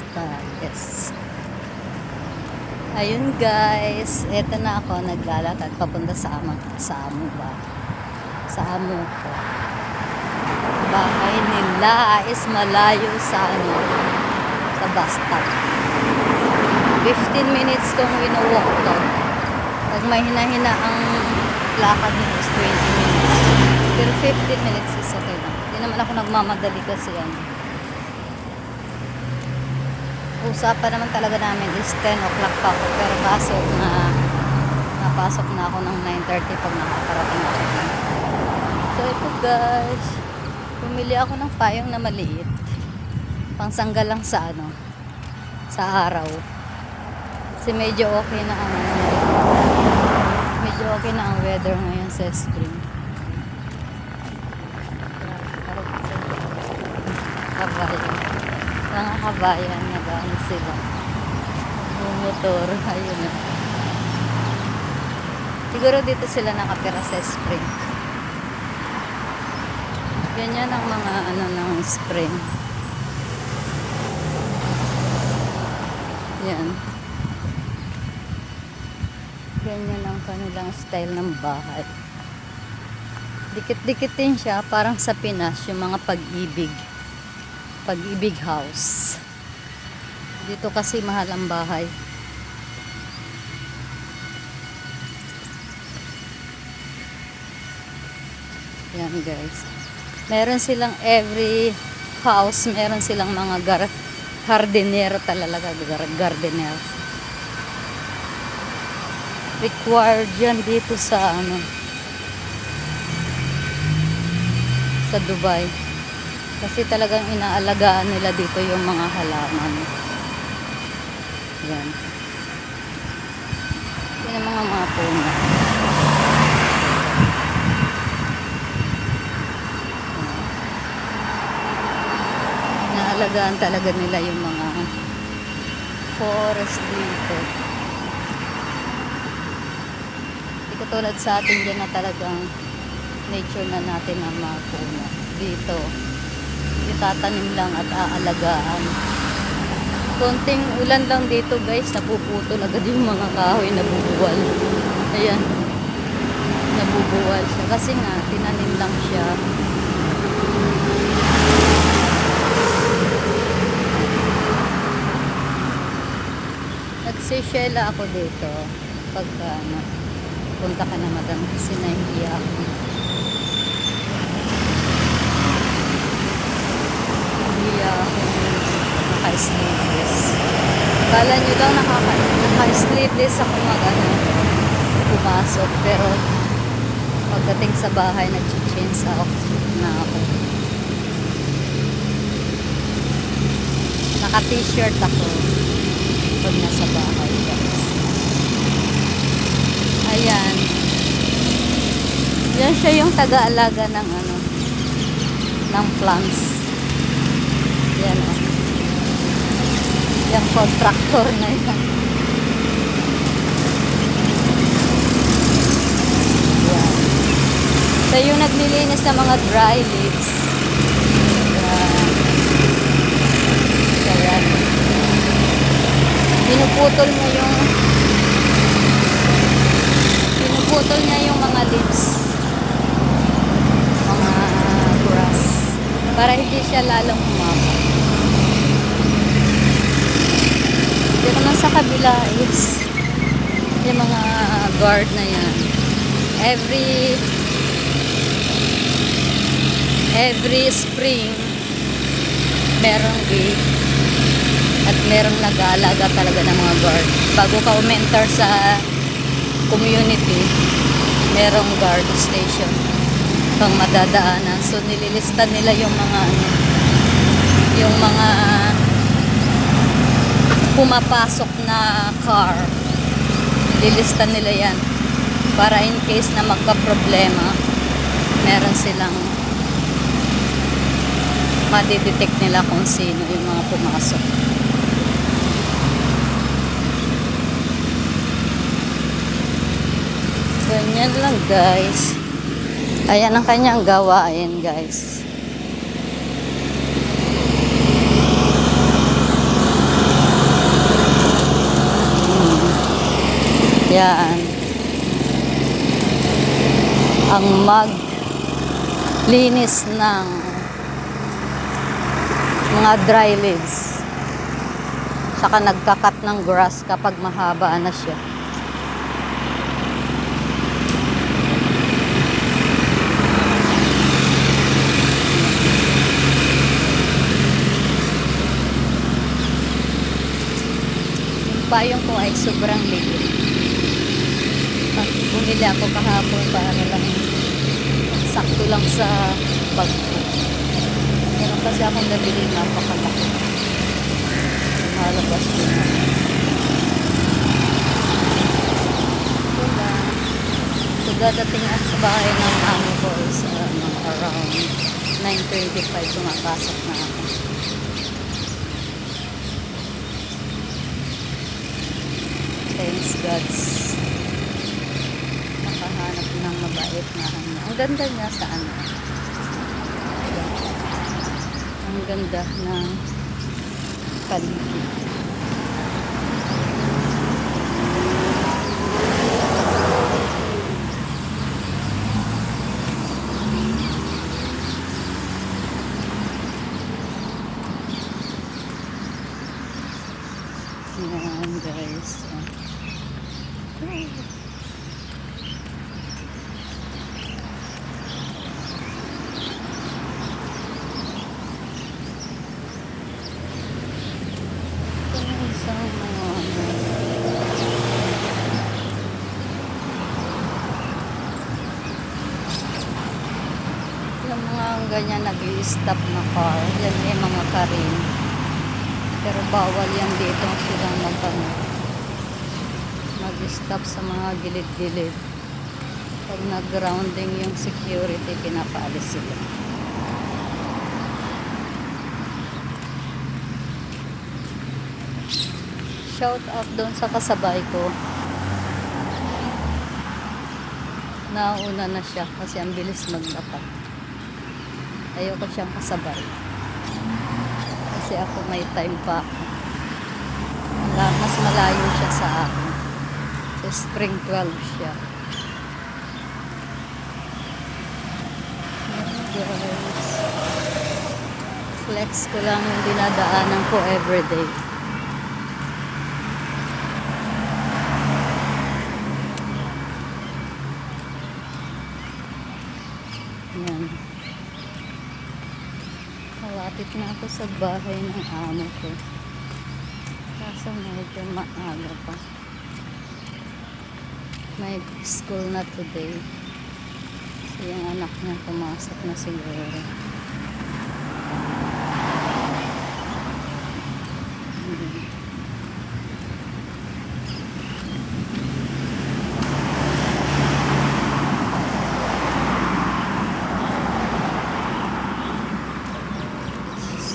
basta. Yes. Ayun guys, eto na ako naglalakad papunta sa amo ba? Sa amo ko. Bahay nila is malayo sa sa bus stop. 15 minutes kong wino-walk to. Pag may hina-hina ang lakad mo is 20 minutes. Pero 15 minutes is okay lang. Hindi naman ako nagmamadali kasi usapan naman talaga namin is 10 o'clock pa ako. Pero kaso napasok na ako ng 9:30 pag nakakarating ako. So ito guys, bumili ako ng payong na maliit. Pangsanggal lang sa sa araw. Kasi medyo okay na ang weather ngayon sa spring. Kabayan. Mga kabayan, nag-ano sila. Motor, ayun na. Siguro dito sila nakatira sa spring. Ganyan ang mga ng spring. Yan. Ganyan ang kanilang style ng bahay. Dikit-dikit din siya, parang sa Pinas, yung mga Pag-ibig house. Dito kasi mahal ang bahay. Yan guys. Meron silang every house, meron silang mga gardener talaga, gardener. Required yan dito sa sa Dubai. Kasi talagang inaalagaan nila dito yung mga halaman. Yan. Yan ang mga puno. Inaalagaan talaga nila yung mga forest dito. Hindi katulad sa atin dyan na talagang nature na natin ang mga puno. Dito itatanim lang at aalagaan. Konting ulan lang dito guys, napuputol agad yung mga kahoy, nabubuwal. Ayan, nabubuwal siya kasi nga tinanim lang siya. Nagsishela ako dito pagka punta ka na madam kasi nahihiya ako. Naka-sleeveless. Kala nyo lang naka-sleeveless ako pumasok. Pero pagdating sa bahay, nag-change out na ako. Naka-t-shirt ako pag nasa bahay guys. Ayan. Yan siya yung taga-alaga ng ng plants. Yan yung contractor na yan. Yan. So yung naglilinis ng mga dry leaves. Yan. So yan. Pinuputol niya yung mga leaves. Mga grass. Para hindi siya lalong humaba. Dito naman sa kabila is yung mga guard na yan. Every spring merong gate at merong nag-aalaga talaga ng mga guard. Bago ka umenter sa community, merong guard station pang madadaanan. So nililista nila yung mga pumapasok na car. Lilista nila yan para in case na magka-problema, meron silang madidetect nila kung sino yung mga pumasok. Ganyan lang guys. Ayan ang kanyang gawain guys. Yan. Ang maglinis ng mga dry leaves. Saka nagkakat ng grass kapag mahaba na siya. Yung payong ko ay sobrang liit. Bumili ako kahapon para lang sakto lang sa bag ko. Meron kasi akong nabili napakalaki. Malabas yun. Wala. So dadating ako sa bahay ng amo ko is around 9:25 pumapasok na ako. Thanks gods. Nakahanap ng mabait na ano. Ang ganda niya sa ano. Ang ganda ng paligid. Yan guys. Yung mga ganyan nag-i-stop na car, yan may mga karin. Pero bawal yan dito silang mag-stop sa mga gilid-gilid. Pag nag-grounding yung security, pinapaalis sila. Shout out doon sa kasabay ko. Nauna na siya kasi ang bilis maglakad. Ayoko siyang kasabay. Kasi ako may time pa. Mas malayo siya sa akin. So spring 12 siya. Guys. Flex ko lang yung dinadaanan ko everyday. Yan. Malapit na ako sa bahay ng amo ko. Kaso medyo maaga pa. May school na today. So yung anak niya pumasok na siguro.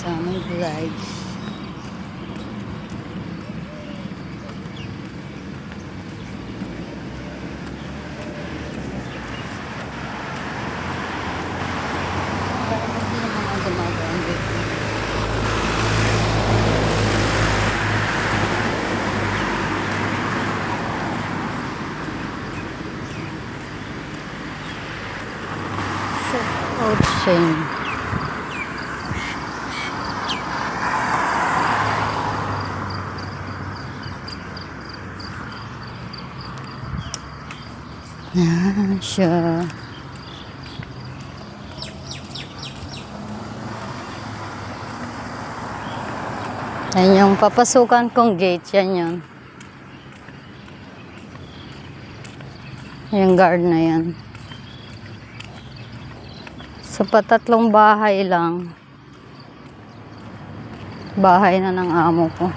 Summer glides. Ocean. Yan siya. Yan yung papasukan kong gate. Yan yun. Yung guard na yan. So, patatlong bahay lang. Bahay na ng amo ko.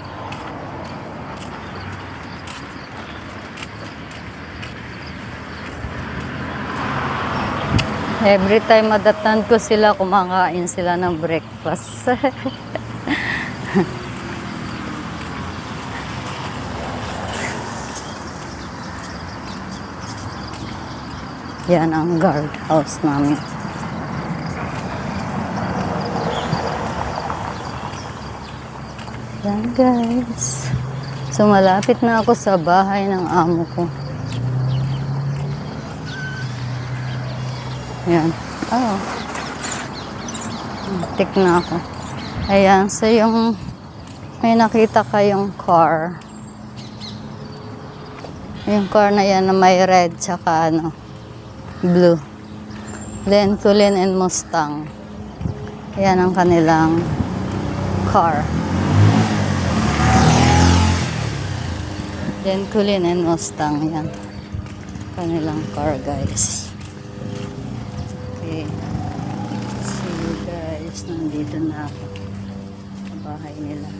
Every time madatan ko sila, kumakain sila ng breakfast. Yan ang guard house namin. Yan guys. So malapit na ako sa bahay ng amo ko. Yan. Oh. Tik na ako. Ayan. So, yung may nakita kayong car. Yung car na yan na may red tsaka ano, blue. Lincoln and Mustang. Yan ang kanilang car. Lincoln and Mustang. Yan. Kanilang car, guys. Okay. See you guys. Nandito na ako sa bahay nila.